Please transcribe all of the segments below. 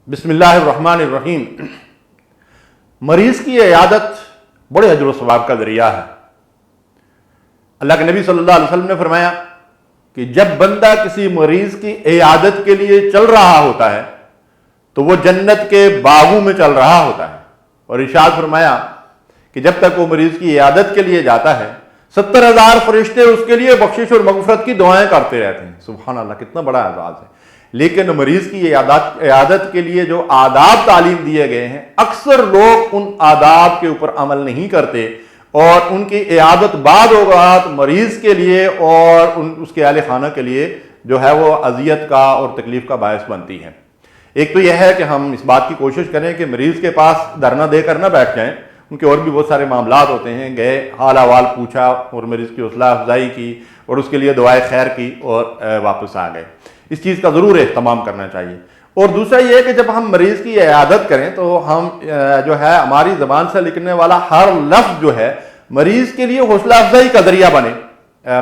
بسم اللہ الرحمن الرحیم۔ مریض کی عیادت بڑے اجر و ثواب کا ذریعہ ہے۔ اللہ کے نبی صلی اللہ علیہ وسلم نے فرمایا کہ جب بندہ کسی مریض کی عیادت کے لیے چل رہا ہوتا ہے تو وہ جنت کے باغوں میں چل رہا ہوتا ہے، اور ارشاد فرمایا کہ جب تک وہ مریض کی عیادت کے لیے جاتا ہے 70,000 فرشتے اس کے لیے بخشش اور مغفرت کی دعائیں کرتے رہتے ہیں۔ سبحان اللہ، کتنا بڑا اعزاز ہے۔ لیکن مریض کی عیادت کے لیے جو آداب تعلیم دیے گئے ہیں، اکثر لوگ ان آداب کے اوپر عمل نہیں کرتے، اور ان کی عیادت بعد اوقات مریض کے لیے اور اس کے اہل خانہ کے لیے جو ہے وہ اذیت کا اور تکلیف کا باعث بنتی ہے۔ ایک تو یہ ہے کہ ہم اس بات کی کوشش کریں کہ مریض کے پاس دھرنا دے کر نہ بیٹھ جائیں، ان کے اور بھی بہت سارے معاملات ہوتے ہیں، گئے حال احوال پوچھا اور مریض کی حوصلہ افزائی کی اور اس کے لیے دعائے خیر کی اور واپس آ گئے۔ اس چیز کا ضرور اہتمام کرنا چاہیے۔ اور دوسرا یہ ہے کہ جب ہم مریض کی عیادت کریں تو ہم جو ہے ہماری زبان سے نکلنے والا ہر لفظ جو ہے مریض کے لیے حوصلہ افزائی کا ذریعہ بنے۔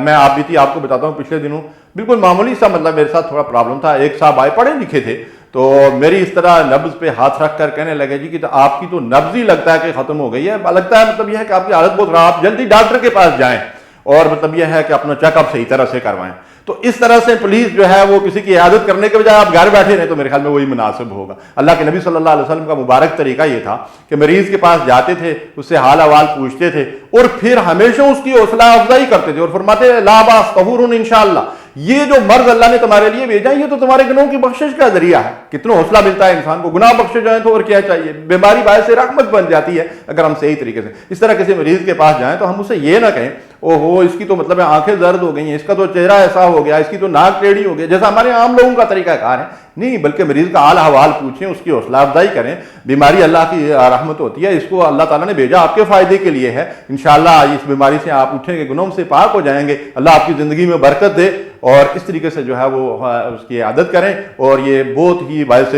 میں آپ کو بتاتا ہوں، پچھلے دنوں بالکل معمولی سا میرے ساتھ تھوڑا پرابلم تھا۔ ایک صاحب آئے، پڑھے لکھے تھے، تو میری اس طرح نبض پہ ہاتھ رکھ کر کہنے لگے جی کہ آپ کی تو نبض ہی لگتا ہے کہ ختم ہو گئی ہے، لگتا ہے مطلب یہ ہے کہ آپ کی حالت بہت خراب، آپ جلدی ڈاکٹر کے پاس جائیں اور مطلب یہ ہے کہ اپنا چیک اپ صحیح طرح سے کروائیں۔ تو اس طرح سے پلیز جو ہے وہ کسی کی عیادت کرنے کے بجائے آپ گھر بیٹھے رہیں تو میرے خیال میں وہی مناسب ہوگا۔ اللہ کے نبی صلی اللہ علیہ وسلم کا مبارک طریقہ یہ تھا کہ مریض کے پاس جاتے تھے، اس سے حال احوال پوچھتے تھے اور پھر ہمیشہ اس کی حوصلہ افزائی کرتے تھے اور فرماتے لا باس طہور انشاءاللہ، یہ جو مرض اللہ نے تمہارے لیے بھیجا ہے یہ تو تمہارے گناہوں کی بخشش کا ذریعہ ہے۔ کتنا حوصلہ ملتا ہے انسان کو، گناہ بخشے جائیں تو اور کیا چاہیے، بیماری باعث رحمت بن جاتی ہے اگر ہم صحیح طریقے سے اس طرح کسی مریض کے پاس جائیں تو ہم اسے یہ نہ کہیں او ہو اس کی تو مطلب آنکھیں زرد ہو گئی ہیں، اس کا تو چہرہ ایسا ہو گیا، اس کی تو ناک ٹیڑھی ہو گئی، جیسا ہمارے عام لوگوں کا طریقہ کار ہے۔ نہیں، بلکہ مریض کا حال احوال پوچھیں، اس کی حوصلہ افزائی کریں۔ بیماری اللہ کی رحمت ہوتی ہے، اس کو اللہ تعالیٰ نے بھیجا آپ کے فائدے کے لیے ہے۔ انشاءاللہ اس بیماری سے آپ اٹھیں گے، گناہوں سے پاک ہو جائیں گے، اللہ آپ کی زندگی میں برکت دے، اور اس طریقے سے جو ہے وہ اس کی عادت کریں، اور یہ بہت ہی باعث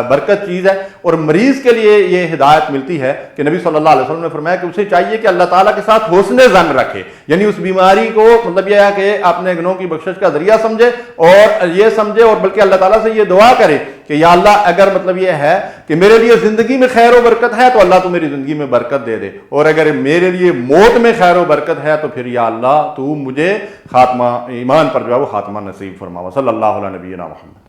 برکت چیز ہے۔ اور مریض کے لیے یہ ہدایت ملتی ہے کہ نبی صلی اللہ علیہ وسلم نے فرمایا کہ اسے چاہیے کہ اللہ تعالیٰ کے ساتھ حسن ظن رکھے، یعنی اس بیماری کو مطلب یہ ہے کہ اپنے گناہوں کی بخشش کا ذریعہ سمجھے اور یہ سمجھے، اور بلکہ اللہ تعالیٰ سے یہ دعا کرے کہ یا اللہ اگر مطلب یہ ہے کہ میرے لیے زندگی میں خیر و برکت ہے تو اللہ تو میری زندگی میں برکت دے دے، اور اگر میرے لیے موت میں خیر و برکت ہے تو پھر یا اللہ تو مجھے خاتمہ ایمان پر جو ہے وہ خاتمہ نصیب فرما۔ صلی اللہ علیہ نبینا محمد۔